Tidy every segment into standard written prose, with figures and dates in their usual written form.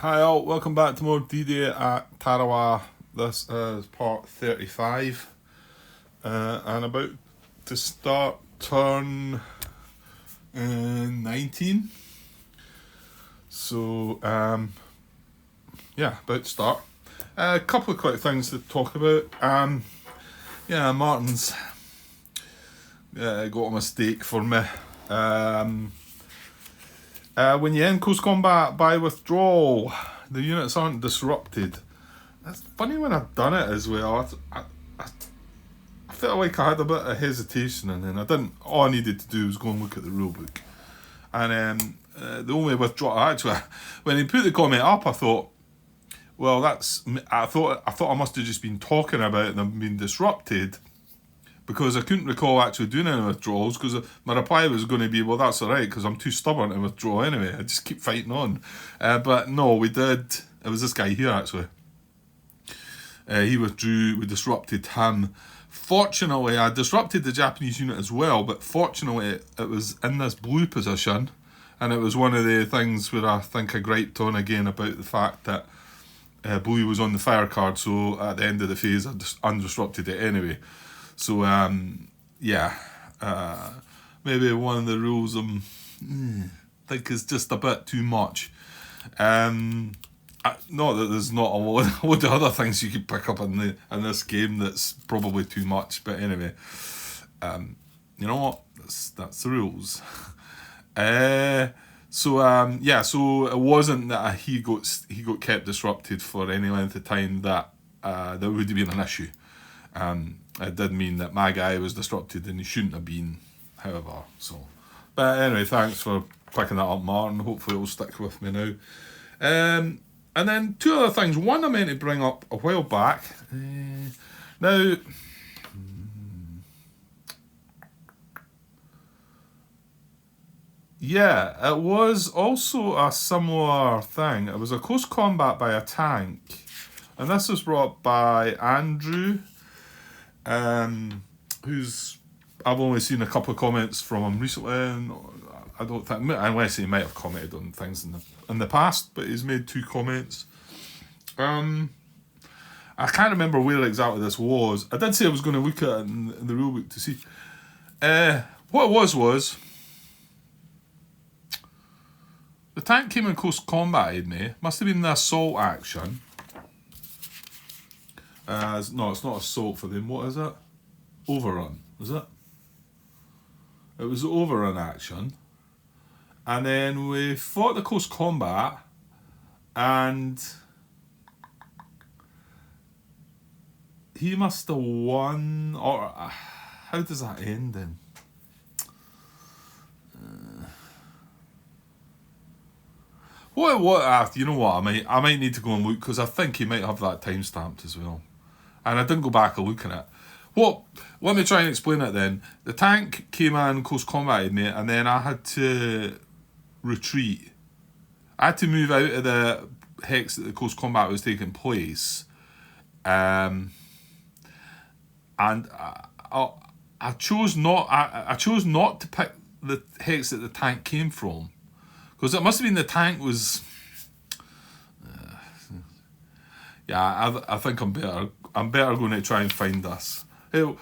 Hi all, welcome back to more D-Day at Tarawa. This is part 35 and about to start turn 19. So, about to start. A couple of quick things to talk about. Martin's got a mistake for me. When you end close combat by withdrawal, the units aren't disrupted. It's funny when I've done it as well. I felt like I had a bit of hesitation, and then I didn't. All I needed to do was go and look at the rulebook, and the only withdrawal actually, when he put the comment up, I thought, well, I thought I must have just been talking about them being disrupted, because I couldn't recall actually doing any withdrawals, because my reply was going to be, well, that's all right, because I'm too stubborn to withdraw anyway. I just keep fighting on. But no, we did. It was this guy here, actually. He withdrew. We disrupted him. Fortunately, I disrupted the Japanese unit as well, but fortunately, it was in this blue position, and it was one of the things where I think I griped on again about the fact that blue was on the fire card, so at the end of the phase, I just undisrupted it anyway. So, maybe one of the rules I think is just a bit too much. Not that there's not a load of other things you could pick up in this game that's probably too much, but anyway, you know what? That's the rules. So it wasn't that he got kept disrupted for any length of time that there would have been an issue. It did mean that my guy was disrupted and he shouldn't have been, however. So, but anyway, thanks for picking that up, Martin. Hopefully it'll stick with me now. And then two other things. One I meant to bring up a while back. Now, it was also a similar thing. It was a close combat by a tank. And this was brought up by Andrew, who's, I've only seen a couple of comments from him recently, and I don't think, unless he might have commented on things in the past, but he's made two comments. I can't remember where exactly this was. I did say I was going to look at it in the rulebook to see. What it was the tank came in close combat with me. Must have been the assault action. No, it's not assault for them. What is it? Overrun, is it? It was the overrun action. And then we fought the close combat, and he must have won, or how does that end then? You know what? I might need to go and look, because I think he might have that time stamped as well. And I didn't go back and look at it. Let me try and explain it then. The tank came in close combat with me, and then I had to retreat. I had to move out of the hex that the close combat was taking place. And I chose not to pick the hex that the tank came from, because it must have been the tank was. I think I'm better. I'm better going to try and find this.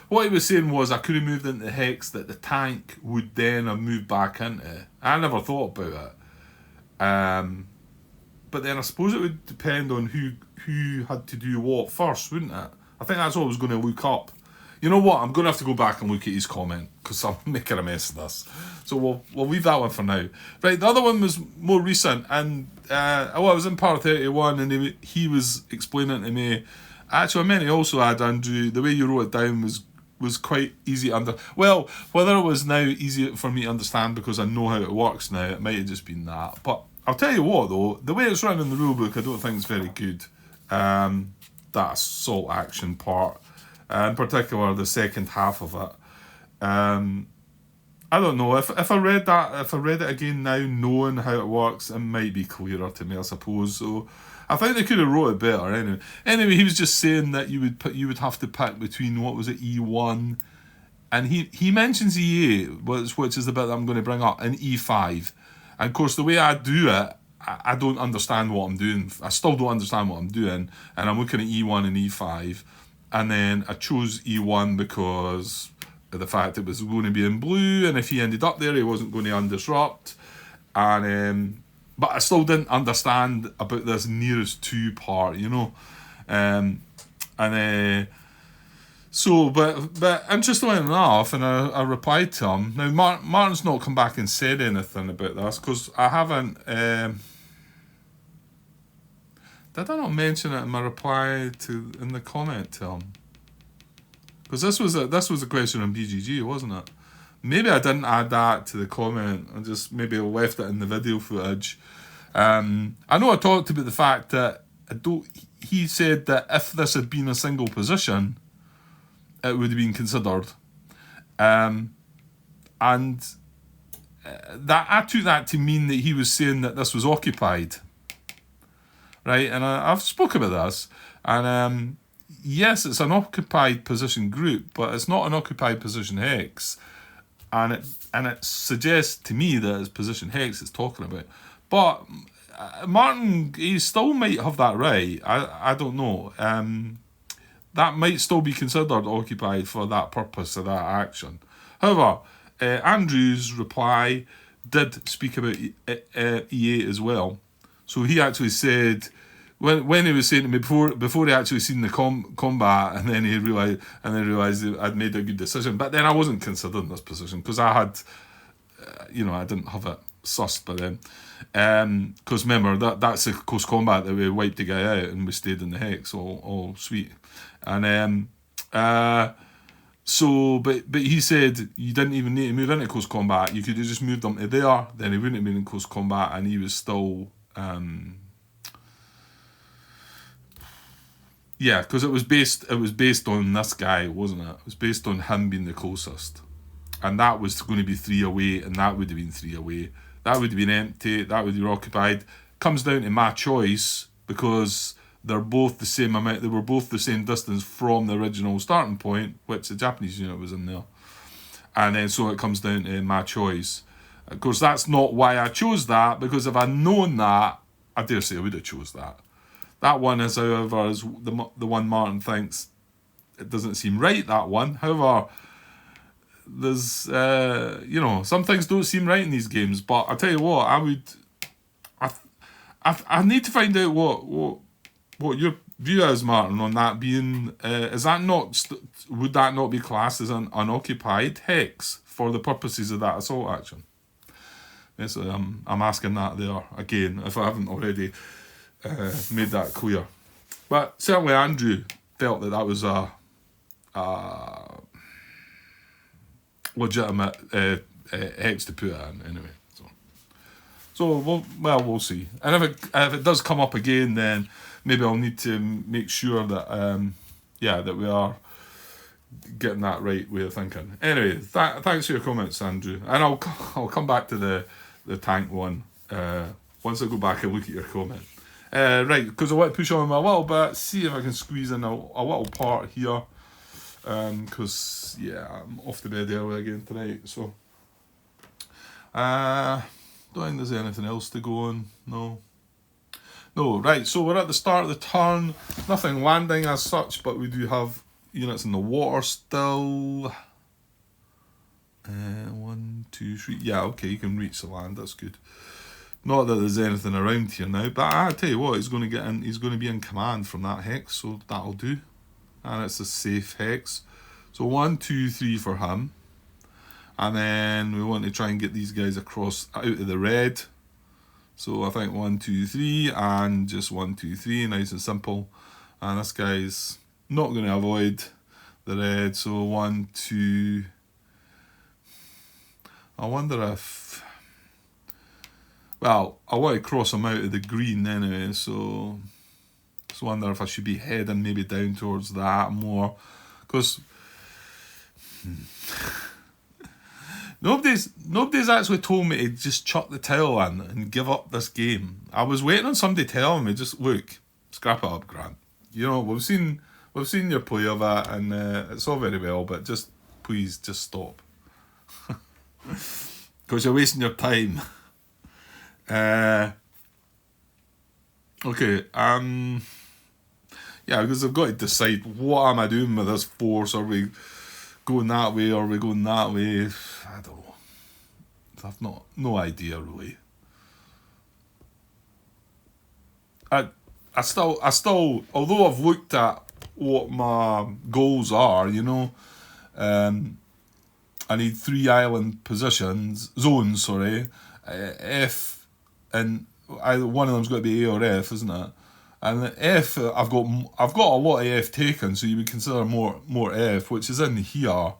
What he was saying was I could have moved into the hex that the tank would then have moved back into. I never thought about it. But then I suppose it would depend on who had to do what first, wouldn't it? I think that's what I was going to look up. You know what? I'm going to have to go back and look at his comment, because I'm making a mess of this. So we'll leave that one for now. Right, the other one was more recent, and I was in part 31, and he was explaining to me. Actually, I meant to also add, Andrew, the way you wrote it down was quite easy to well, whether it was now easy for me to understand because I know how it works now, it might have just been that. But I'll tell you what, though, the way it's written in the rulebook, I don't think it's very good. That assault action part, in particular the second half of it. I don't know, if I read it again now, knowing how it works, it might be clearer to me, I suppose. So I think they could have wrote it better anyway. Anyway, he was just saying that you would have to pick between, what was it, E1, and he mentions E8, which is the bit that I'm going to bring up, and E5. And of course, the way I do it, I don't understand what I'm doing. I still don't understand what I'm doing, and I'm looking at E1 and E5, and then I chose E1 because of the fact it was going to be in blue, and if he ended up there, he wasn't going to undisrupt, and but I still didn't understand about this nearest two part, you know, and so, but interestingly enough, and I replied to him. Now, Martin's not come back and said anything about this because I haven't. Did I not mention it in my reply in the comment to him? Because this was a question on BGG, wasn't it? Maybe I didn't add that to the comment. I just maybe left it in the video footage. I know I talked about the fact that he said that if this had been a single position, it would have been considered, and that I took that to mean that he was saying that this was occupied, right? And I've spoken about this, and yes, it's an occupied position group, but it's not an occupied position hex, and it suggests to me that it's position hex it's talking about, but Martin, he still might have that right. I don't know. That might still be considered occupied for that purpose of that action. However, Andrew's reply did speak about E8 as well. So he actually said, when he was saying to me before he actually seen the combat, and then he realised I'd made a good decision. But then I wasn't considering this position because I had, I didn't have it sussed by then. Because remember that's a close combat that we wiped the guy out and we stayed in the hex, all sweet. And so but he said you didn't even need to move into close combat. You could have just moved them to there, then he wouldn't have been in close combat, and he was still because it was based on this guy, wasn't it? It was based on him being the closest, and that was going to be 3 away, and that would have been 3 away. That would have been empty. That would be occupied. Comes down to my choice because they're both the same amount. They were both the same distance from the original starting point, which the Japanese unit was in there. And then so it comes down to my choice. Of course, that's not why I chose that, because if I'd known that, I dare say I would have chose that. That one is, however, is the one Martin thinks it doesn't seem right, that one. However, there's, some things don't seem right in these games, but I'll tell you what, I need to find out what your view is, Martin, on that being, is that not, would that not be classed as an unoccupied hex for the purposes of that assault action? Yes, I'm asking that there again, if I haven't already made that clear. But certainly Andrew felt that was a legitimate hex to put it in anyway. So we'll see. And if it does come up again, then maybe I'll need to make sure that that we are getting that right way of thinking. Anyway, thanks for your comments, Andrew. And I'll come back to the tank one once I go back and look at your comment. Right, because I want to push on a little bit, see if I can squeeze in a little part here. Because I'm off to bed early again tonight, so don't think there's anything else to go on. No, right, so we're at the start of the turn, nothing landing as such, but we do have units in the water still. 1, 2, 3, yeah, okay, you can reach the land, that's good. Not that there's anything around here now, but I tell you what, he's going to be in command from that hex, so that'll do. And it's a safe hex. So 1, 2, 3 for him. And then we want to try and get these guys across out of the red. So I think 1, 2, 3 and just 1, 2, 3, nice and simple. And this guy's not going to avoid the red. So 1, 2. I wonder if... Well, I want to cross him out of the green anyway, so... I wonder if I should be heading maybe down towards that more, because nobody's actually told me to just chuck the towel in and give up this game. I was waiting on somebody telling me, just look, scrap it up, Grant. We've seen your play of it, and it's all very well, but just please just stop, because you're wasting your time. Okay, yeah, because I've got to decide what am I doing with this force. Are we going that way? Or are we going that way? I don't know. I've no idea really. I still, although I've looked at what my goals are, um, I need 3 island zones, sorry. F, and one of them's got to be A or F, isn't it? And F, I've got a lot of F taken, so you would consider more F, which is in here.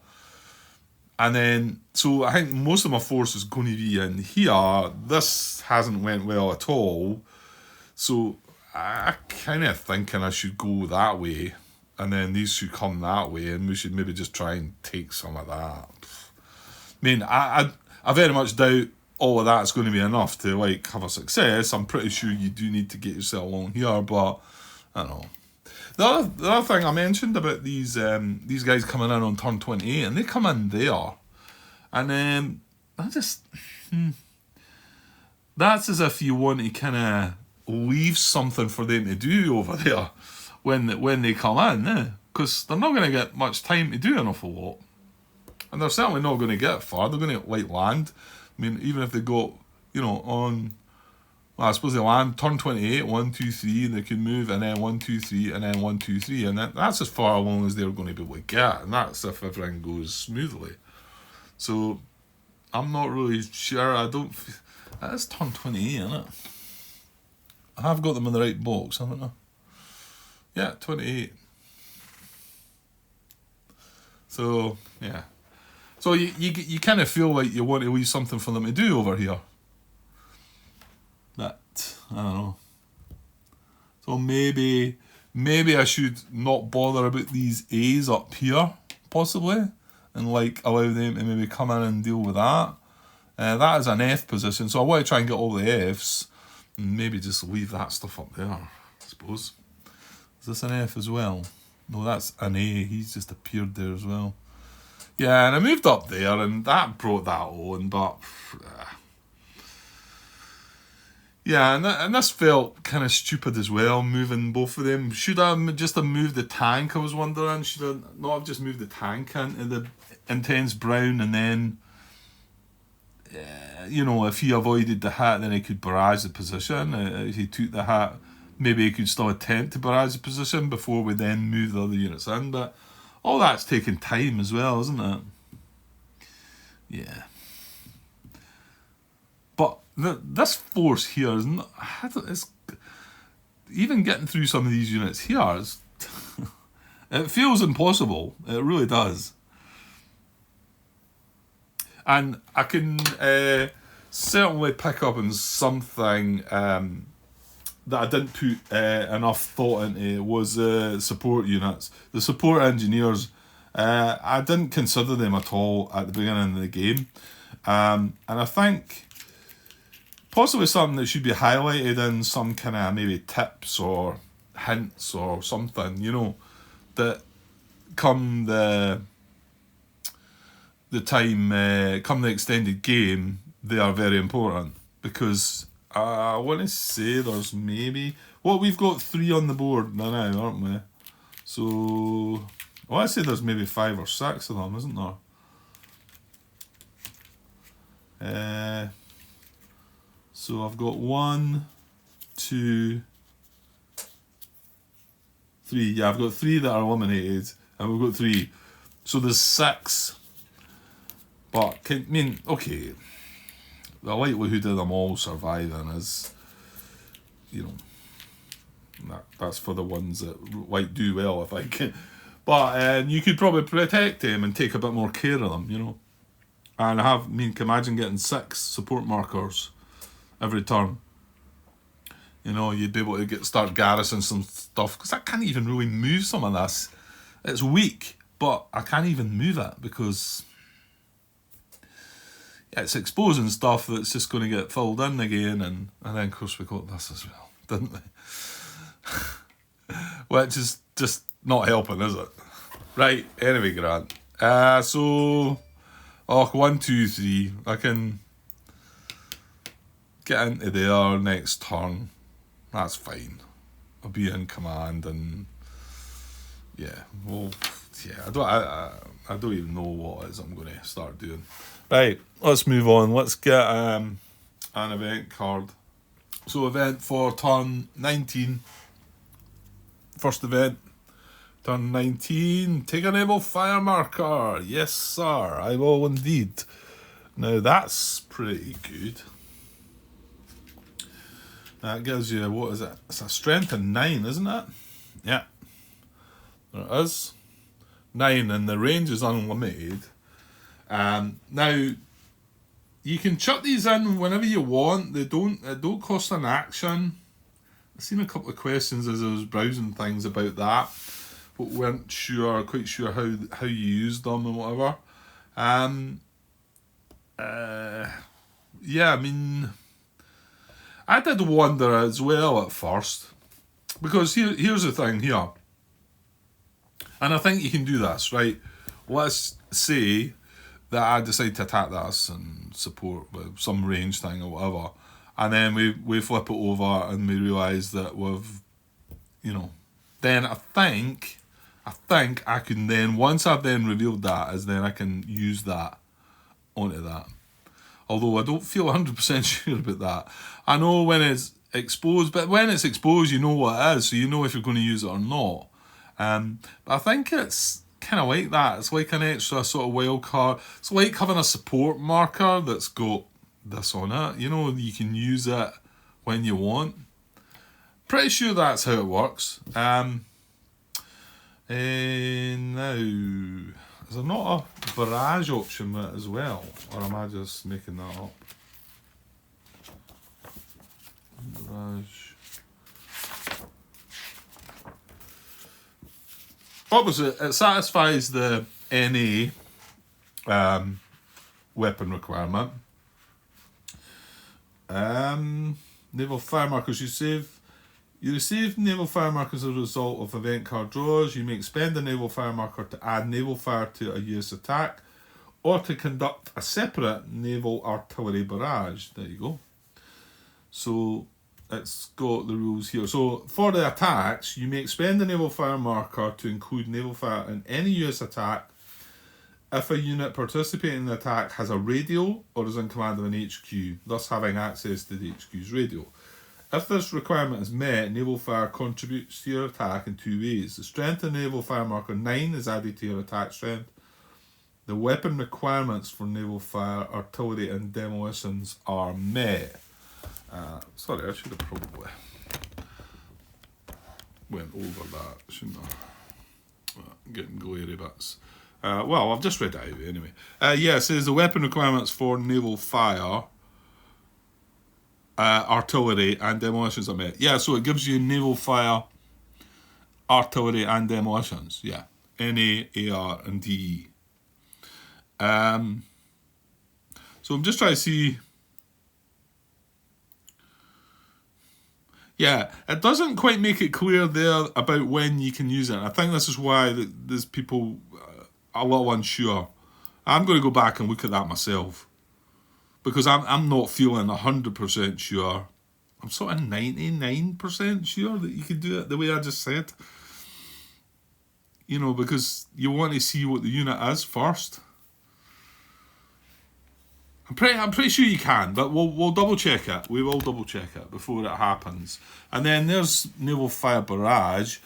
And then, so I think most of my force is going to be in here. This hasn't went well at all. So I kind of thinking I should go that way, and then these should come that way, and we should maybe just try and take some of that. I mean, I very much doubt all of that's going to be enough to like have a success. I'm pretty sure you do need to get yourself along here, but I don't know. The other thing I mentioned about these guys coming in on turn 28, and they come in there, and I just that's as if you want to kind of leave something for them to do over there when they come in, because they're not going to get much time to do an awful lot, and they're certainly not going to get far. They're going to like land. I mean, even if they go, on. Well, I suppose they land turn 28, 1, 2, 3, and they can move, and then 1, 2, 3, and then 1, 2, 3, and that's as far along as they're going to be able to get, and that's if everything goes smoothly. So, I'm not really sure. That's turn 28, isn't it? I have got them in the right box, haven't I? Yeah, 28. So, yeah. So, you kind of feel like you want to leave something for them to do over here. I don't know. So maybe I should not bother about these A's up here, possibly, and like allow them to maybe come in and deal with that. That is an F position, so I want to try and get all the Fs, and maybe just leave that stuff up there, I suppose. Is this an F as well? No, that's an A. He's just appeared there as well. Yeah, and I moved up there, and that brought that on, but... yeah, and this felt kind of stupid as well, moving both of them. Should I just have moved the tank, I was wondering? Should I not have just moved the tank into the intense brown, and then, if he avoided the hit, then he could barrage the position. If he took the hit, maybe he could still attempt to barrage the position before we then move the other units in. But all that's taking time as well, isn't it? Yeah. But this force here is not. It's even getting through some of these units here. It feels impossible. It really does. And I can certainly pick up on something that I didn't put enough thought into was support units. The support engineers. I didn't consider them at all at the beginning of the game, and I think. Possibly something that should be highlighted in some kind of maybe tips or hints or something, that come the time, come the extended game, they are very important. Because I want to say there's maybe... Well, we've got 3 on the board now, aren't we? So... I want to say there's maybe 5 or 6 of them, isn't there? So I've got 1, 2, 3. Yeah, I've got 3 that are eliminated, and we've got 3. So there's 6. But okay, the likelihood of them all surviving is, that's for the ones that like do well, if I can. But you could probably protect them and take a bit more care of them, And can imagine getting 6 support markers every turn. You'd be able to start garrisoning some stuff, because I can't even really move some of this. It's weak, but I can't even move it because it's exposing stuff that's just going to get filled in again, and then of course we got this as well, didn't we? Which is just not helping, is it? Right, anyway, Grant. So 1, 2, 3. I can get into there next turn. That's fine. I'll be in command, and yeah, well, yeah. I don't even know what it is I'm going to start doing. Right, let's move on. Let's get an event card. So event for turn 19. First event, turn 19. Take a naval fire marker. Yes, sir. I will indeed. Now that's pretty good. That gives you, what is it? It's a strength of 9, isn't it? Yeah. There it is. 9, and the range is unlimited. Now, you can chuck these in whenever you want. It don't cost an action. I've seen a couple of questions as I was browsing things about that, but weren't quite sure how you use them and whatever. Yeah, I mean, I did wonder as well at first, because here's the thing here, and I think you can do this, right? Let's say that I decide to attack this and support with some range thing or whatever, and then we flip it over and we realise that we've, then I think I can then, once I've then revealed that, is then I can use that onto that. Although I don't feel 100% sure about that. I know when it's exposed, but when it's exposed, you know what it is, so you know if you're going to use it or not. But I think it's kind of like that. It's like an extra sort of wild card. It's like having a support marker that's got this on it. You can use it when you want. Pretty sure that's how it works. Now, is there not a barrage option with it as well? Or am I just making that up? Barrage. Obviously, it satisfies the NA weapon requirement. Naval fire markers you receive naval fire markers as a result of event card draws. You may expend a naval fire marker to add naval fire to a US attack, or to conduct a separate naval artillery barrage. There you go. So it's got the rules here. So for the attacks, you may expend a naval fire marker to include naval fire in any US attack if a unit participating in the attack has a radio or is in command of an HQ, thus having access to the HQ's radio. If this requirement is met, naval fire contributes to your attack in 2 ways. The strength of naval fire marker 9 is added to your attack strength. The weapon requirements for naval fire, artillery and demolitions are met. Sorry, I should have probably went over that, shouldn't I? Getting glary bits. Well, I've just read it out anyway. It says the weapon requirements for naval fire, artillery and demolitions are met. Yeah, so it gives you naval fire, artillery and demolitions. Yeah, NA, AR and DE. So I'm just trying to see. Yeah, it doesn't quite make it clear there about when you can use it. I think this is why there's people a little unsure. I'm going to go back and look at that myself, because I'm not feeling 100% sure. I'm sort of 99% sure that you can do it the way I just said. Because you want to see what the unit is first. I'm pretty sure you can, but we'll double check it. We will double check it before it happens. And then there's naval fire barrage.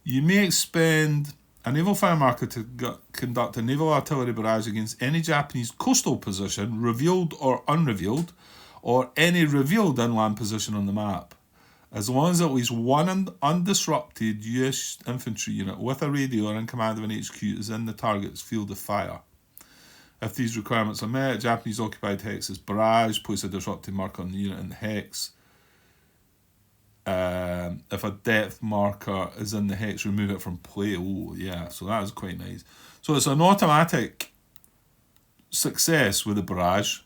You may expend a naval fire marker to conduct a naval artillery barrage against any Japanese coastal position, revealed or unrevealed, or any revealed inland position on the map, as long as at least one undisrupted US infantry unit with a radio or in command of an HQ is in the target's field of fire. If these requirements are met, Japanese occupied hex's barrage, place a disrupted marker on the unit in the hex. If a depth marker is in the hex, remove it from play. Oh, yeah, so that is quite nice. So it's an automatic success with the barrage.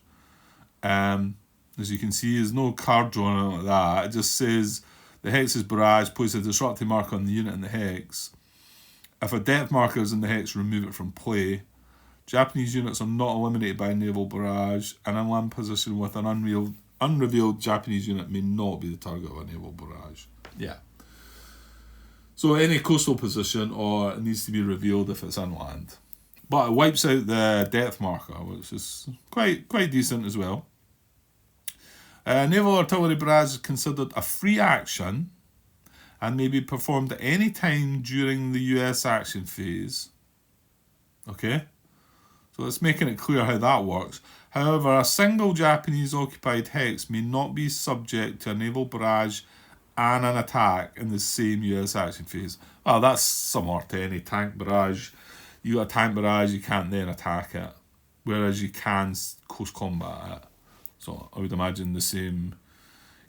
As you can see, there's no card drawn out like that. It just says the hex is barrage, place a disrupted marker on the unit in the hex. If a depth marker is in the hex, remove it from play. Japanese units are not eliminated by naval barrage. An inland position with an unrevealed Japanese unit may not be the target of a naval barrage. Yeah. So any coastal position, or it needs to be revealed if it's inland. But it wipes out the depth marker, which is quite decent as well. Naval artillery barrage is considered a free action and may be performed at any time during the US action phase. Okay? So it's making it clear how that works. However, a single Japanese occupied hex may not be subject to a naval barrage and an attack in the same US action phase. Well, that's similar to any tank barrage. You got a tank barrage, you can't then attack it, whereas you can close combat it. So I would imagine the same.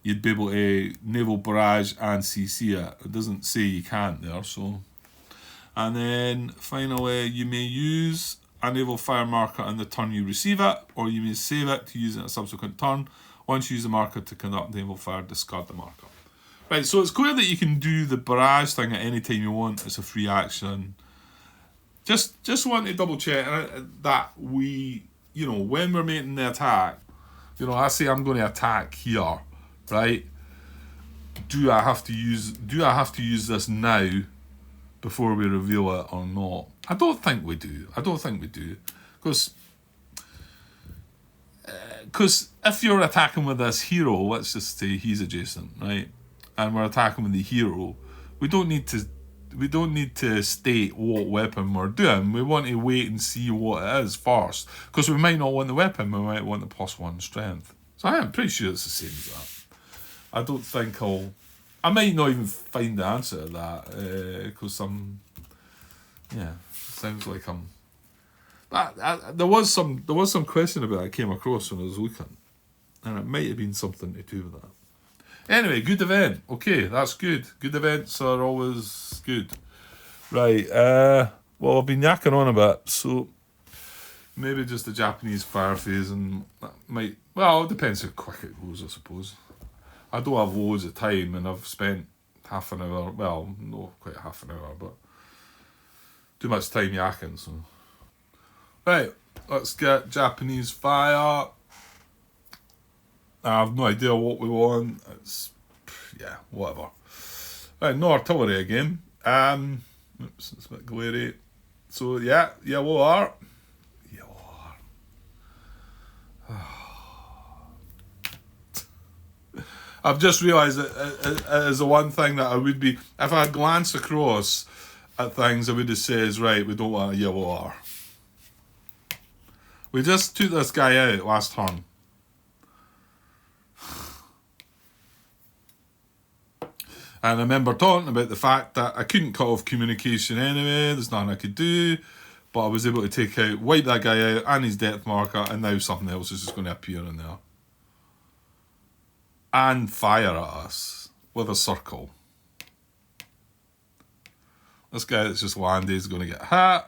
You'd be able to naval barrage and CC it. It doesn't say you can't there, so. And then finally, you may use a naval fire marker on the turn you receive it, or you may save it to use it in a subsequent turn. Once you use the marker to conduct naval fire, discard the marker. Right, so it's clear that you can do the barrage thing at any time you want. It's a free action. Just want to double check that we, when we're making the attack, I say I'm going to attack here, right? Do I have to use this now before we reveal it or not? I don't think we do. Because if you're attacking with this hero, let's just say he's adjacent, right? And we're attacking with the hero, we don't need to state what weapon we're doing. We want to wait and see what it is first, because we might not want the weapon, we might want the +1 strength. So I am pretty sure it's the same as that. I don't think I might not even find the answer to that, because sounds like but there was some question about it I came across when I was looking, and it might have been something to do with that. Anyway, good event. Okay, that's good. Good events are always good. Right, well, I've been yakking on a bit, so maybe just the Japanese fire phase, and that might, it depends how quick it goes, I suppose. I don't have loads of time, and I've spent half an hour, well, no, quite half an hour, but too much time yakking, so. Right, let's get Japanese fire. I have no idea what we want. It's, whatever. Right, no artillery again. Oops, it's a bit glary. So, yellow are. I've just realised that it is the one thing that I would be, if I glance across at things, I would have said, right, we don't want a yellow R. We just took this guy out last turn. And I remember talking about the fact that I couldn't cut off communication anyway, there's nothing I could do, but I was able to wipe that guy out and his depth marker, and now something else is just going to appear in there. And fire at us with a circle. This guy that's just landed is going to get hit.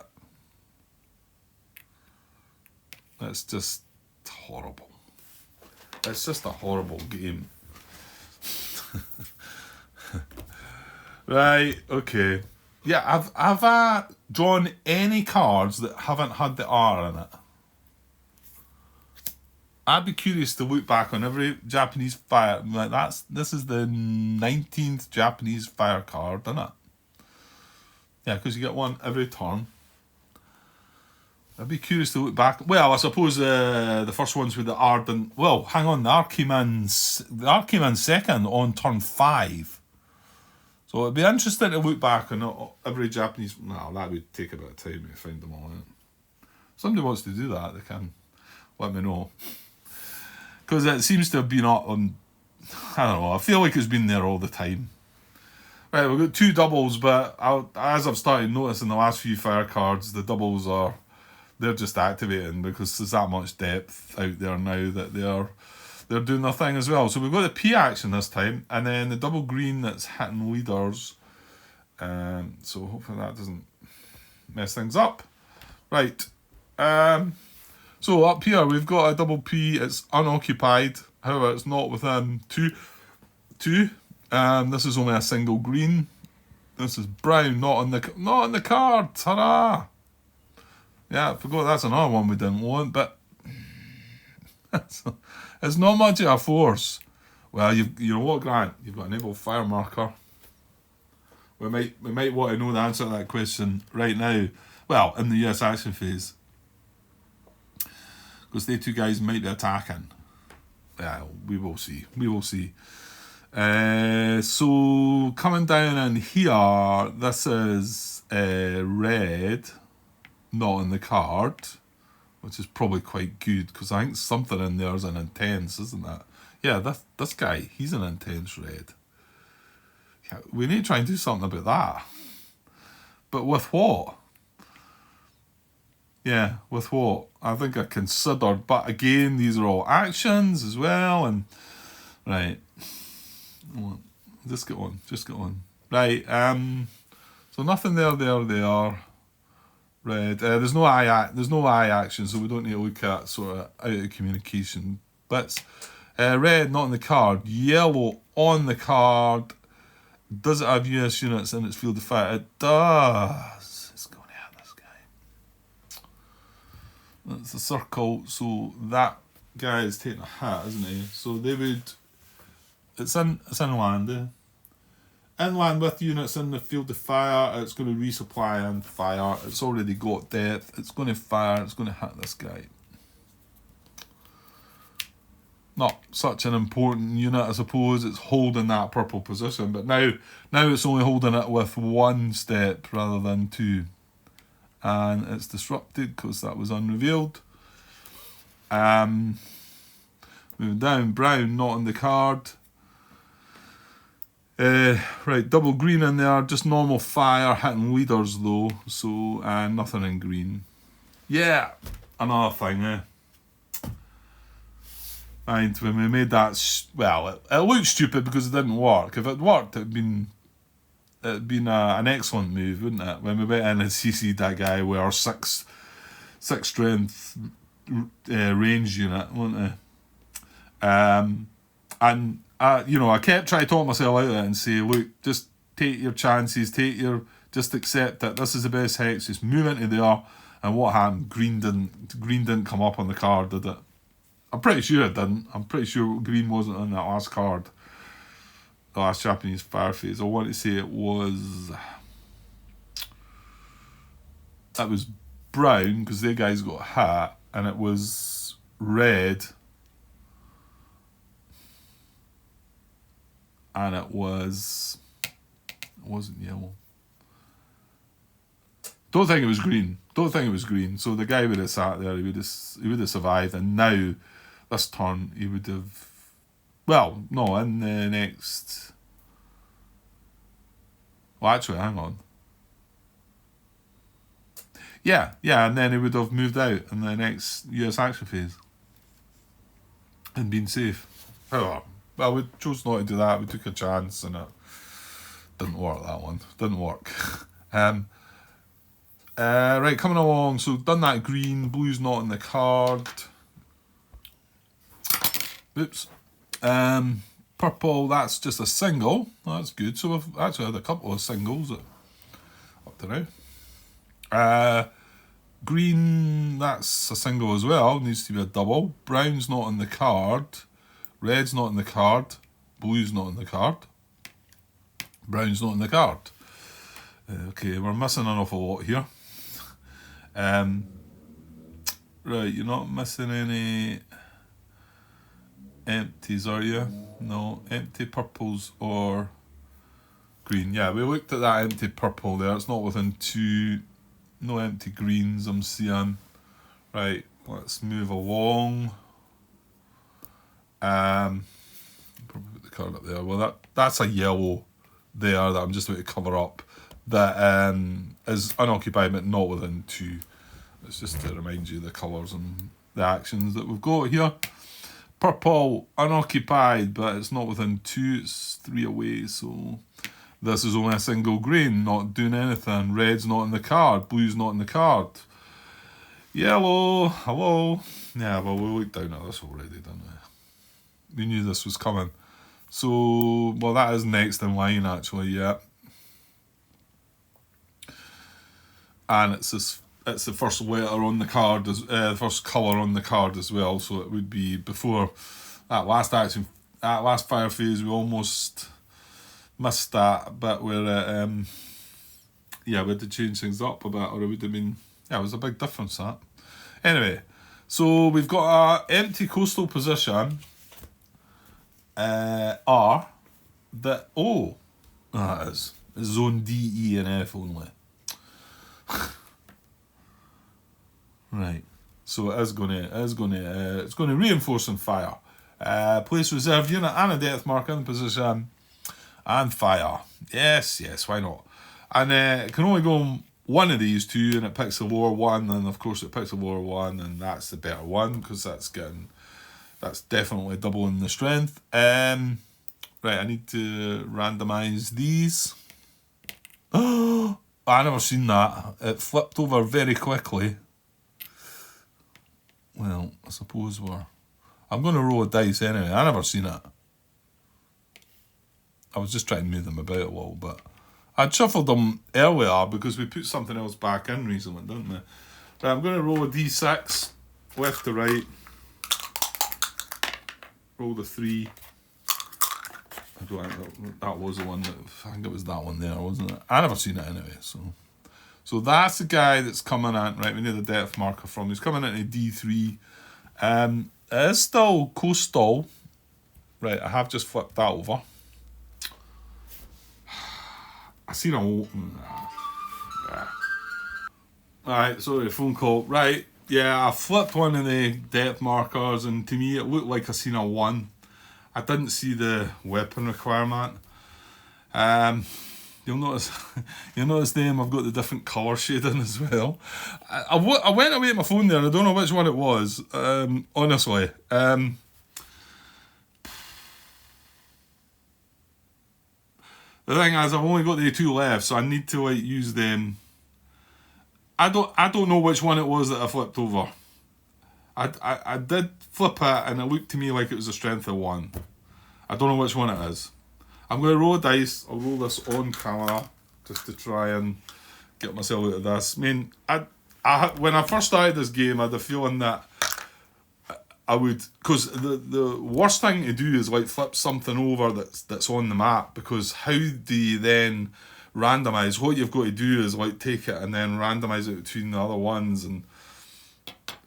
That's just horrible. It's just a horrible game. Right, okay. Yeah, have I drawn any cards that haven't had the R in it? I'd be curious to look back on every Japanese fire. Like this is the 19th Japanese fire card, isn't it? Yeah, because you get one every turn. I'd be curious to look back. Well, I suppose the first ones with the R didn't. Well, hang on, the R came in second on turn 5. So it'd be interesting to look back on every Japanese. No, that would take a bit of time to find them all out. If somebody wants to do that, they can let me know. Because it seems to have been up on, I don't know, I feel like it's been there all the time. Right, we've got 2 doubles, but as I've started noticing the last few fire cards, the doubles they're just activating because there's that much depth out there now that they're doing their thing as well. So we've got the P action this time, and then the double green that's hitting leaders. So hopefully that doesn't mess things up. Right. So up here we've got a double P. It's unoccupied. However, it's not within two. This is only a single green. This is brown, not on the card. Ta-da! Yeah, I forgot that's another one we didn't want, but So, it's not much of a force. Well, you know what, Grant? You've got an able fire marker. We might want to know the answer to that question right now. Well, in the US action phase, because they two guys might be attacking. Yeah, we will see. We will see. So coming down in here, this is red, not in the card, which is probably quite good because I think something in there is an intense, isn't it? Yeah, this guy, he's an intense red. Yeah, we need to try and do something about that. But with what? Yeah, with what? I think I considered, but again, these are all actions as well, and right. Just get on. Right, so nothing there. Red. There's no eye action, so we don't need to look at sort of out of communication bits. Red, not on the card. Yellow on the card. Does it have US units in its field of fire? It does. It's going to hit this guy. That's a circle, so that guy is taking a hit, isn't he? So they would. It's inland. Inland with units in the field of fire. It's going to resupply and fire. It's already got depth. It's going to fire. It's going to hit this guy. Not such an important unit, I suppose. It's holding that purple position, but now it's only holding it with one step rather than two, and it's disrupted because that was unrevealed. Moving down, brown not on the card. Right, double green in there, just normal fire hitting leaders though, so nothing in green. Yeah, another thing, And when we made that, it looked stupid because it didn't work. If it worked, it'd been an excellent move, wouldn't it? When we went in and CC'd that guy with our six strength range unit, wasn't it? And I kept trying to talk myself out of it and say, look, just take your chances, just accept that this is the best hex, just move into there. And what happened? Green didn't come up on the card, did it? I'm pretty sure it didn't. I'm pretty sure green wasn't on that last card. The last Japanese fire phase. I want to say it was brown because their guys got hit, and it was red, and it wasn't yellow. Don't think it was green. So the guy would have sat there. He would have survived, and now this turn he would have. Well, no, in the next. Well, actually, hang on. Yeah, and then he would have moved out in the next US action phase and been safe. Oh, well, we chose not to do that. We took a chance, and it didn't work. That one didn't work. Right, coming along. So done that green. Blue's not in the card. Oops. Purple, that's just a single. That's good. So we've actually had a couple of singles up to now. Green, that's a single as well. Needs to be a double. Brown's not in the card. Red's not in the card. Blue's not in the card. Brown's not in the card. Okay, we're missing an awful lot here. Right, you're not missing any empties, are you? No, empty purples or green. Yeah, we looked at that empty purple there. It's not within two. No empty greens I'm seeing. Right, let's move along. Probably put the card up there. Well, that's a yellow there that I'm just about to cover up. That is unoccupied but not within two. It's just to remind you the colours and the actions that we've got here. Purple, unoccupied, but it's not within two, it's 3 away, so this is only a single green, not doing anything. Red's not in the card, blue's not in the card. Yellow, hello. Yeah, well, we looked down at this already, didn't we? We knew this was coming. So, well, that is next in line, actually, yeah. And it's it's the first letter on the card, as the first colour on the card as well. So it would be before that last action, that last fire phase. We almost missed that bit where we had to change things up a bit, or it would have been, it was a big difference that. Anyway, so we've got a empty coastal position, R, that, that is zone D, E and F only. Right, so it's going to reinforce and fire. Place reserve unit and a depth marker in position and fire. Yes, why not? And it can only go one of these two, and it picks the lower one, and of course it picks the lower one, and that's the better one because that's definitely doubling the strength. Right, I need to randomise these. Oh, I never seen that. It flipped over very quickly. Well, I suppose I'm going to roll a dice anyway. I never seen it. I was just trying to move them about a little bit. I'd shuffled them earlier because we put something else back in recently, didn't we? Right, I'm going to roll a d6, left to right. Roll the 3. I don't think that was the one I think it was that one there, wasn't it? I never seen it anyway, so that's the guy that's coming in. Right, we need a depth marker from. He's coming into D3. It is still coastal. Right, I have just flipped that over. I seen a... Alright, sorry, phone call. Right, yeah, I flipped one of the depth markers, and to me it looked like I seen a 1. I didn't see the weapon requirement. You'll notice them, I've got the different colour shading as well. I went away at my phone there, and I don't know which one it was, honestly. The thing is, I've only got the 2 left, so I need to use them. I don't know which one it was that I flipped over. I did flip it, and it looked to me like it was a strength of 1. I don't know which one it is. I'm going to roll a dice. I'll roll this on camera just to try and get myself out of this. I mean, when I first started this game, I had a feeling that I would, because the worst thing to do is flip something over that's on the map, because how do you then randomise? What you've got to do is take it and then randomise it between the other ones, and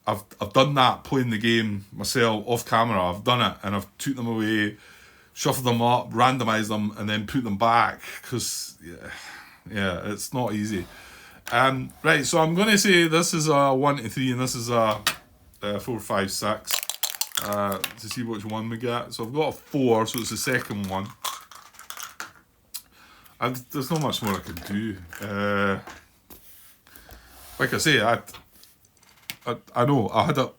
I've done that playing the game myself off camera. I've done it, and I've took them away, shuffled them up, randomised them, and then put them back, because yeah, it's not easy. Right, so I'm going to say this is a 1 to 3, and this is a 4, 5, 6. To see which one we get. So I've got a 4, so it's the second one. There's not much more I can do. Like I say, I know I had it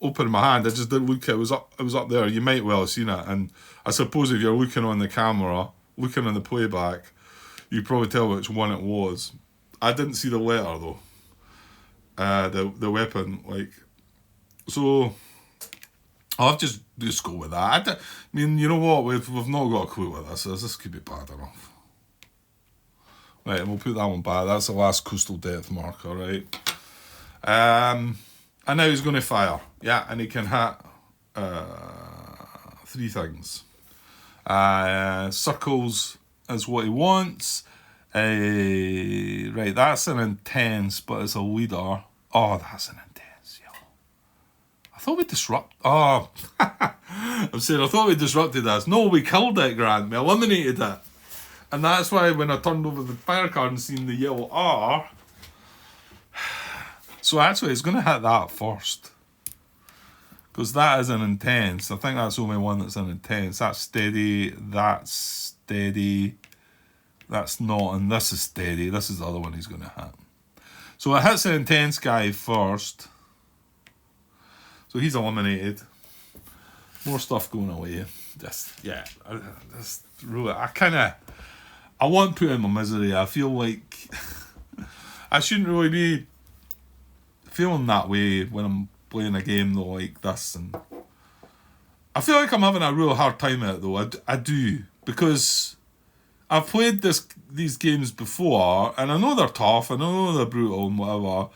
open in my hand. I just didn't look. It was up there. You might well have seen it. And I suppose if you're looking on the camera, looking on the playback, you probably tell which one it was. I didn't see the letter though. The weapon, so. I'll just go with that. I mean, you know what? We've not got a clue what this is. This could be bad enough. Right, and we'll put that one back. That's the last coastal depth marker, right? And now he's going to fire. Yeah, and he can hit 3 things. Circles is what he wants. Right, that's an intense, but it's a leader. Oh, that's an intense. I thought we disrupted. Oh, I'm saying I thought we disrupted this. No, we killed it, Grant. We eliminated it. And that's why when I turned over the fire card and seen the yellow R. So actually, it's going to hit that first. Because that is an intense. I think that's the only one that's an intense. That's steady. That's steady. That's not. And this is steady. This is the other one he's going to hit. So it hits the intense guy first. So he's eliminated. More stuff going away. Just rule it. I want to put in my misery. I feel like I shouldn't really be feeling that way when I'm playing a game though like this, and I feel like I'm having a real hard time at it though. I do, because I've played these games before, and I know they're tough, and I know they're brutal and whatever.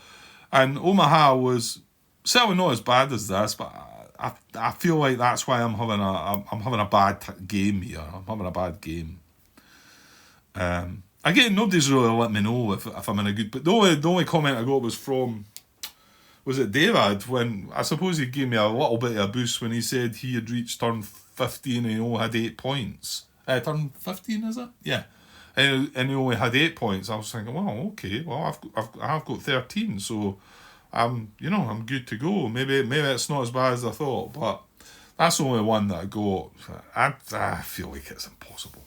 And Omaha was certainly not as bad as this, but I feel like that's why I'm having a bad game here. I'm having a bad game. Again, nobody's really let me know if I'm in a good. But the only comment I got was it David, when I suppose he gave me a little bit of a boost when he said he had reached turn 15 and he only had 8 points. Turn 15, is it? Yeah. And he only had 8 points. I was thinking, well, okay, well, I've got 13, so I'm good to go. Maybe it's not as bad as I thought, but that's the only one that I got. I feel like it's impossible.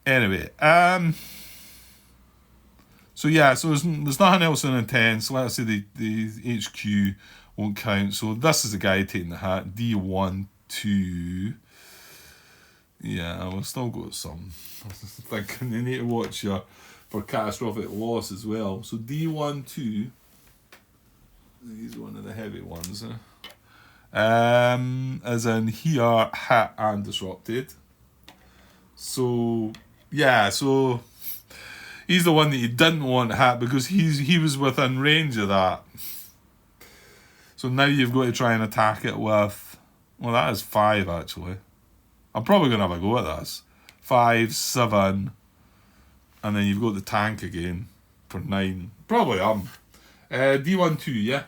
Anyway, so there's nothing else in intense. Let's say the HQ won't count. So this is the guy taking the hat. D1, 2. Yeah, we've still got some. I was thinking they need to watch you for catastrophic loss as well. So D1, 2. He's one of the heavy ones. As in here, hit and disrupted. So yeah, so he's the one that you didn't want to hit because he was within range of that. So now you've got to try and attack it with, well, that is 5 actually. I'm probably going to have a go at this. 5, 7, and then you've got the tank again for 9. Probably D1, 2, yeah.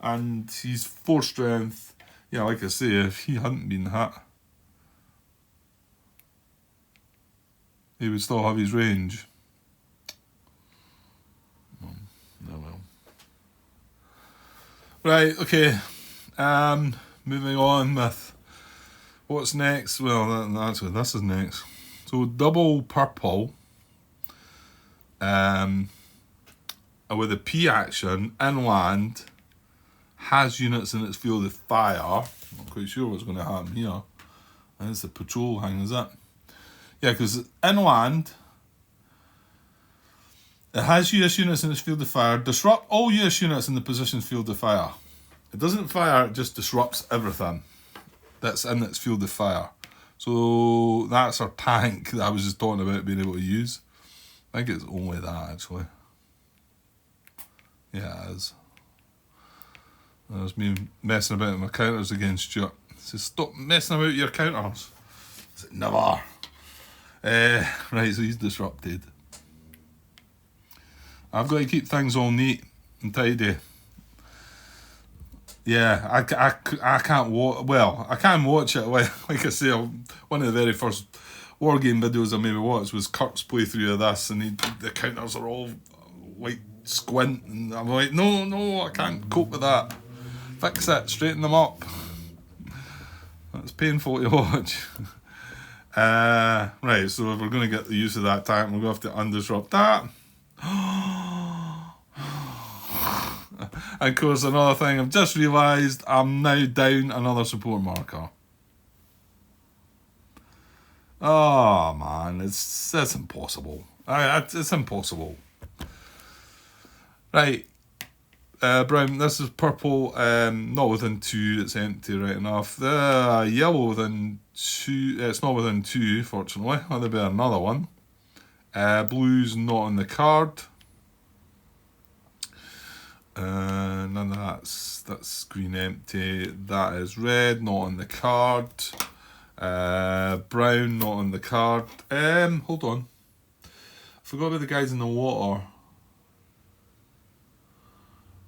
And he's 4 strength. Yeah, like I say, if he hadn't been hit, he would still have his range. Oh well. Right, okay. Moving on with what's next. Well, that's what this is next. So double purple. With a P action, inland, has units in its field of fire. Not quite sure what's going to happen here. And it's the patrol hang, is it? Yeah, because inland, it has US units in its field of fire. Disrupt all US units in the position's field of fire. It doesn't fire, it just disrupts everything that's in its field of fire. So that's our tank that I was just talking about being able to use. I think it's only that, actually. Yeah, it is. There's me messing about with my counters again, Stuart. It says, stop messing about with your counters. I said, never. Right, so he's disrupted. I've got to keep things all neat and tidy. Yeah, I can't watch. Well, I can watch it. Like I say, one of the very first war game videos I maybe watched was Kirk's playthrough of this, and the counters are all like squint, and I'm like, no, I can't cope with that. Fix it, straighten them up. That's painful to watch. Right, so if we're going to get the use of that tank, we're going to have to undisrupt that. And of course, another thing I've just realised, I'm now down another support marker. Oh man, it's impossible. It's impossible. Right. Brown, this is purple, not within 2, it's empty right enough. The yellow within 2, it's not within 2, fortunately. There'll be another one. Blue's not on the card. None of that's green empty. That is red, not on the card. Brown, not on the card. Hold on. I forgot about the guys in the water.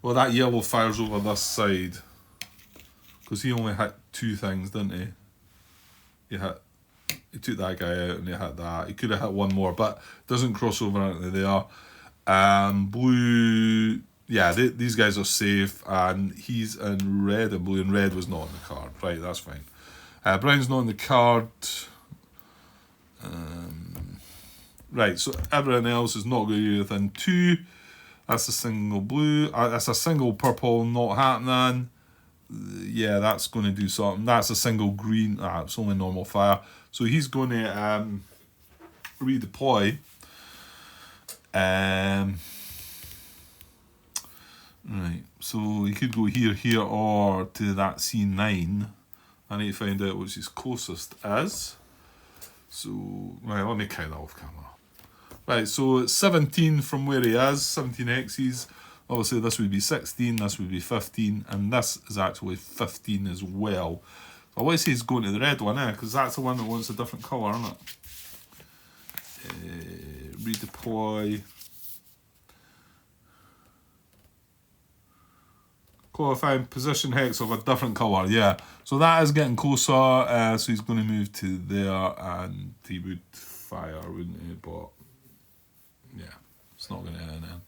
Well, that yellow fires over this side. Because he only hit 2 things, didn't he? He took that guy out and he hit that. He could have hit one more, but doesn't cross over into there. Blue, yeah, these guys are safe, and he's in red and blue, and red was not on the card. Right, that's fine. Brown's not on the card. Right, so everything else is not going to be within 2. That's a single blue. That's a single purple, not happening. Yeah, that's going to do something. That's a single green. It's only normal fire. So he's going to redeploy. Right, so he could go here, or to that C9. I need to find out which his closest is. So, right, let me count that off camera. Right, so it's 17 from where he is, 17 X's. Obviously, this would be 16, this would be 15, and this is actually 15 as well. I want to say he's going to the red one, because that's the one that wants a different colour, isn't it? Redeploy. Qualifying position hex of a different colour, yeah. So that is getting closer, so he's going to move to there, and he would fire, wouldn't he? But, yeah, it's not going to end then.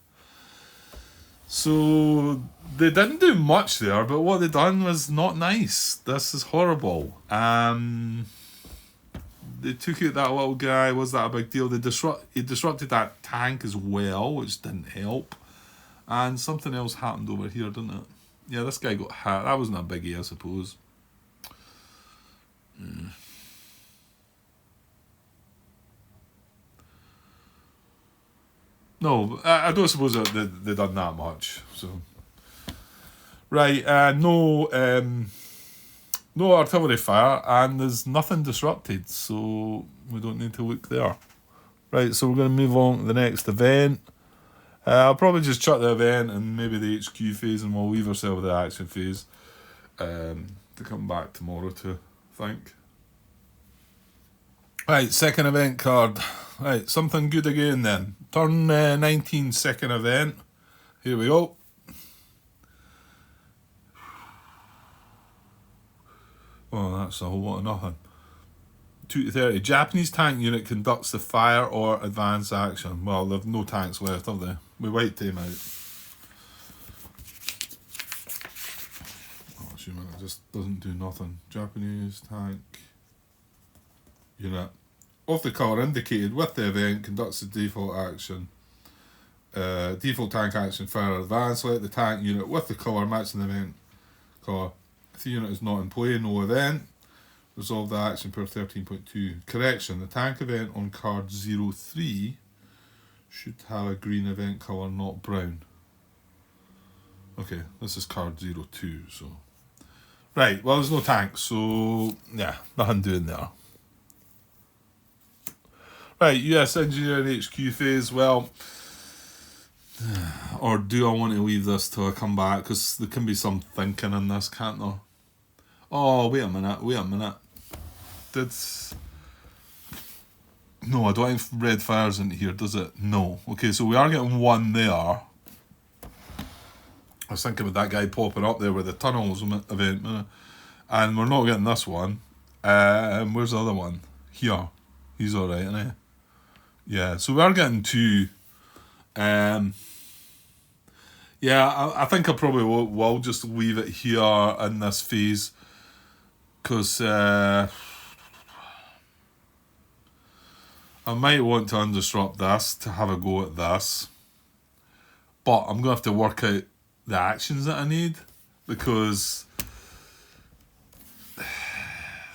So they didn't do much there, but what they done was not nice. This is horrible. They took out that little guy. Was that a big deal? He disrupted that tank as well, which didn't help. And something else happened over here, didn't it? Yeah, this guy got hit. That wasn't a biggie, I suppose. No, I don't suppose that they done that much. So, right, no artillery fire, and there's nothing disrupted, so we don't need to look there. Right, so we're going to move on to the next event. I'll probably just chuck the event and maybe the HQ phase, and we'll leave ourselves the action phase to come back tomorrow to, I think. Right, second event card. Right, something good again then. Turn 19, second event. Here we go. Oh, that's a whole lot of nothing. 2 to 30. Japanese tank unit conducts the fire or advance action. Well, they've no tanks left, have they? We wiped them out. Oh, assuming it just doesn't do nothing. Japanese tank unit. Of the colour indicated with the event, conducts the default action. Default tank action, fire or advance. Let the tank unit with the colour matching the event colour. If the unit is not in play, no event. Resolve the action per 13.2. Correction, the tank event on card 03 should have a green event colour, not brown. Okay, this is card 02, so... Right, well, there's no tank, so... Yeah, nothing doing there. Right, US Engineering HQ phase, well... Or do I want to leave this till I come back? Because there can be some thinking in this, can't there? Oh, wait a minute. No, I don't think red fires into here, does it? No. Okay, so we are getting one there. I was thinking with that guy popping up there with the tunnels event, and we're not getting this one. Where's the other one? Here. He's alright, isn't he? Yeah, so we are getting two. Yeah, I think I probably will just leave it here in this phase. Because I might want to undisrupt this to have a go at this. But I'm going to have to work out the actions that I need. Because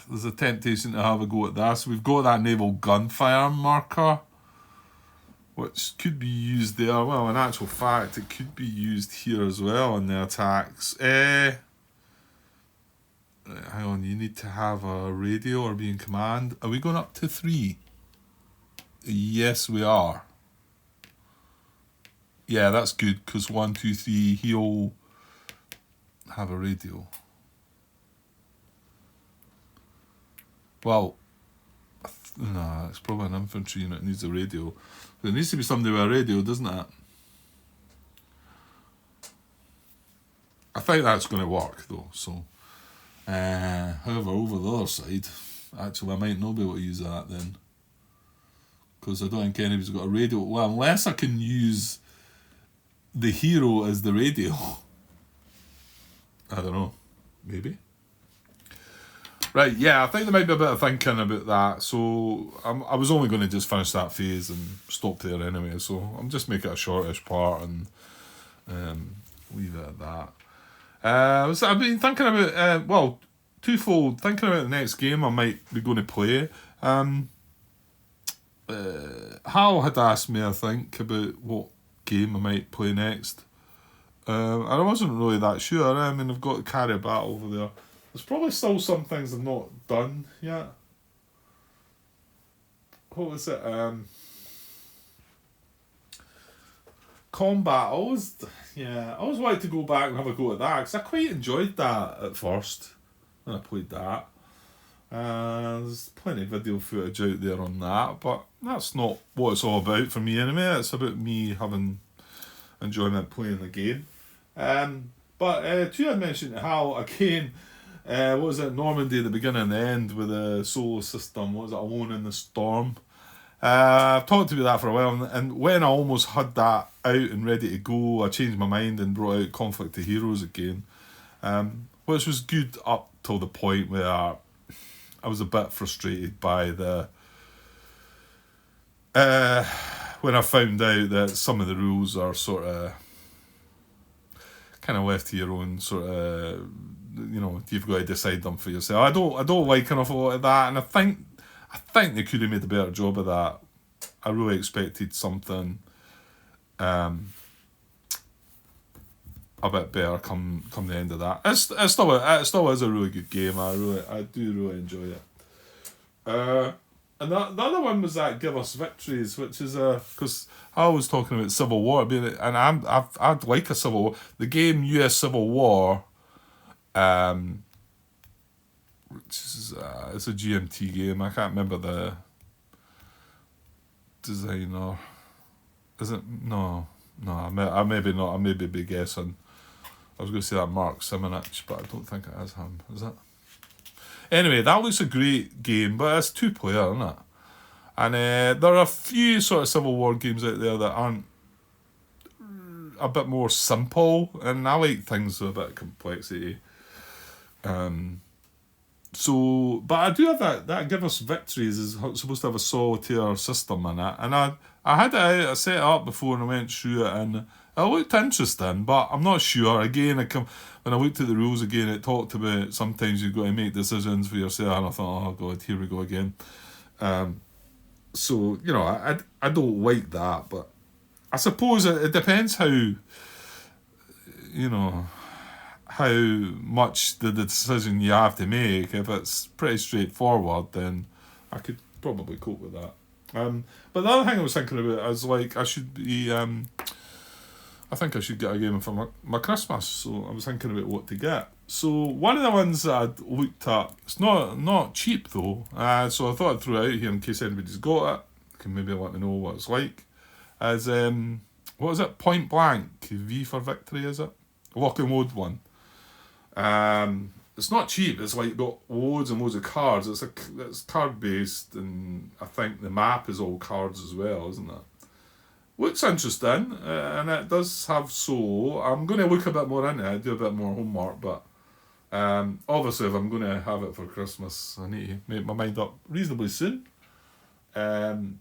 there's a temptation to have a go at this. We've got that naval gunfire marker, which could be used there. Well, in actual fact, it could be used here as well in the attacks. Hang on, you need to have a radio or be in command. Are we going up to 3? Yes, we are. Yeah, that's good, because 1, 2, 3, he'll have a radio. Well, no, it's probably an infantry unit that needs a radio. There needs to be somebody with a radio, doesn't it? I think that's going to work, though, so... however, over the other side, actually I might not be able to use that then. Because I don't think anybody's got a radio. Well, unless I can use the hero as the radio. I don't know. Maybe. Right, yeah, I think there might be a bit of thinking about that. So I was only going to just finish that phase and stop there anyway. So I'm just make it a shortish part and leave it at that. I've been thinking about, well, twofold, thinking about the next game I might be going to play. Hal had asked me, I think, about what game I might play next. And I wasn't really that sure. I mean, I've got to carry a battle over there. There's probably still some things I've not done yet. What was it? combat, I always wanted to go back and have a go at that because I quite enjoyed that at first when I played that. There's plenty of video footage out there on that, but that's not what it's all about for me anyway. It's about me having enjoyment playing the game. But too, I mentioned how again, what was it, Normandy at the beginning and the end with the solar system, what was it, Alone in the Storm? I've talked about that for a while, and when I almost had that out and ready to go, I changed my mind and brought out Conflict of Heroes again, which was good up till the point where I was a bit frustrated by the when I found out that some of the rules are sort of kind of left to your own sort of, you've got to decide them for yourself. I don't like enough a lot of that, and I think they could have made a better job of that. I really expected something a bit better come the end of that. It still is a really good game. I do really enjoy it. And the other one was that Give Us Victories, which is because I was talking about Civil War, and I'd like a Civil War. The game US Civil War, which is it's a GMT game. I can't remember the designer. Is it? No, I maybe not. I may be guessing. I was going to say that Mark Simonich, but I don't think it is him. Is it? Anyway, that looks a great game, but it's 2-player, isn't it? And there are a few sort of Civil War games out there that aren't a bit more simple, and I like things with a bit of complexity. So, but I do have that Give Us Victories is supposed to have a solitaire system in it, and I had it out, I set it up before and I went through it, and it looked interesting, but I'm not sure. Again, when I looked at the rules again, it talked about sometimes you've got to make decisions for yourself, and I thought, oh god, here we go again. So, I don't like that, but I suppose it depends how much the decision you have to make. If it's pretty straightforward, then I could probably cope with that. But the other thing I was thinking about is I think I should get a game for my Christmas, so I was thinking about what to get. So one of the ones that I'd looked at, it's not cheap though, so I thought I'd throw it out here in case anybody's got it, can maybe let me know what it's like, is, what is it, Point Blank, V for Victory, is it? Lock and Load one. It's not cheap, it's like got loads and loads of cards, it's card based, and I think the map is all cards as well, isn't it? Looks interesting, and it does have I'm going to look a bit more into it, do a bit more homework, but obviously if I'm going to have it for Christmas, I need to make my mind up reasonably soon. And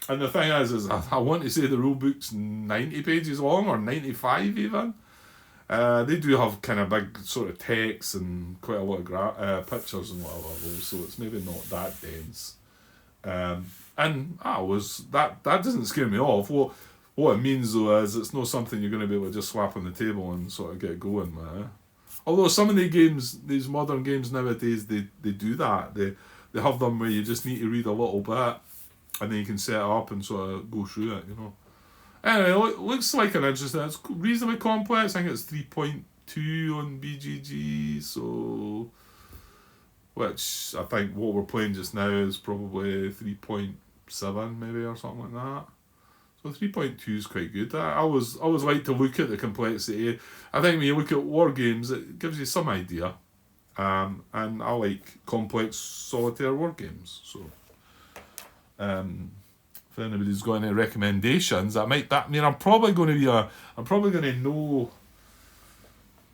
the thing is I want to say the rule book's 90 pages long, or 95 even. They do have kind of big sort of text and quite a lot of pictures and whatever, so it's maybe not that dense. And that doesn't scare me off. What it means though is it's not something you're going to be able to just slap on the table and sort of get going with. Although some of these modern games nowadays, they do that. They have them where you just need to read a little bit, and then you can set it up and sort of go through it. Anyway, looks like an interesting. It's reasonably complex. I think it's 3.2 on BGG, so. Which I think what we're playing just now is probably 3.7 maybe or something like that. So 3.2 is quite good. I always like to look at the complexity. I think when you look at war games, it gives you some idea. And I like complex solitaire war games. So if anybody's got any recommendations, I'm probably going to know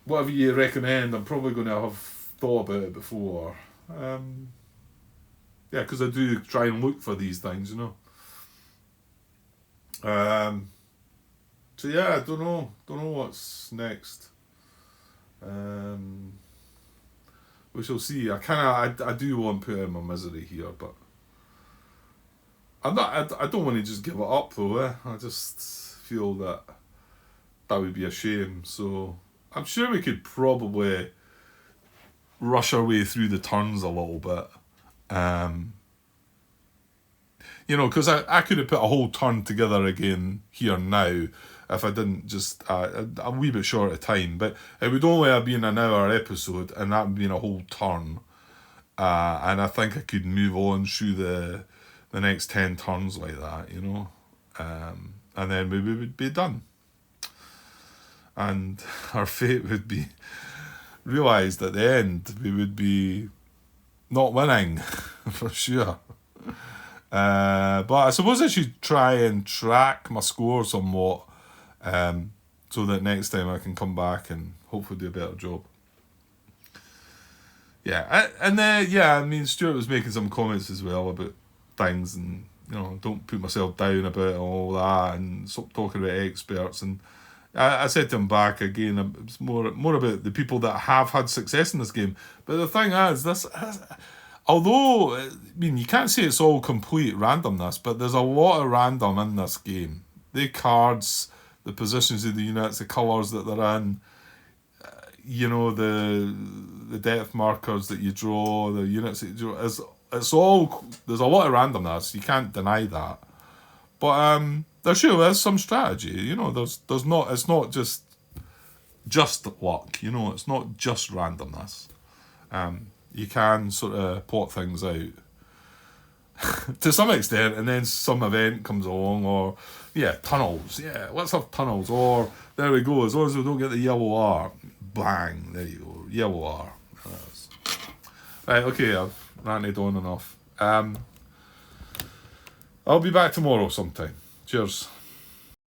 whatever you recommend. I'm probably going to have thought about it before. Because I do try and look for these things, So yeah, I don't know what's next. We shall see. I do want to put in my misery here, but I don't want to just give it up though. I just feel that would be a shame. So I'm sure we could probably rush our way through the turns a little bit. Because I could have put a whole turn together again here now, if I didn't just a wee bit short of time. But it would only have been an hour episode, and that would been a whole turn. And I think I could move on through the next 10 turns like that, you know. And then we would be done. And our fate would be realised at the end. We would be not winning, for sure. But I suppose I should try and track my score somewhat, so that next time I can come back and hopefully do a better job. Yeah, I mean, Stuart was making some comments as well about things, and you know, don't put myself down about all that, and stop talking about experts. And I said to him back again, it's more about the people that have had success in this game. But the thing is, although, I mean, you can't say it's all complete randomness, but there's a lot of random in this game. The cards, the positions of the units, the colours that they're in, you know, the depth markers that you draw, the units that you draw, it's all, there's a lot of randomness, you can't deny that. But there sure is some strategy, you know, there's not, it's not just luck, you know, it's not just randomness. You can sort of plot things out to some extent, and then some event comes along, or tunnels, let's have tunnels, or there we go, as long as we don't get the yellow R, bang, there you go, yellow R. Right, okay, I've ranted on enough. I'll be back tomorrow sometime. Cheers.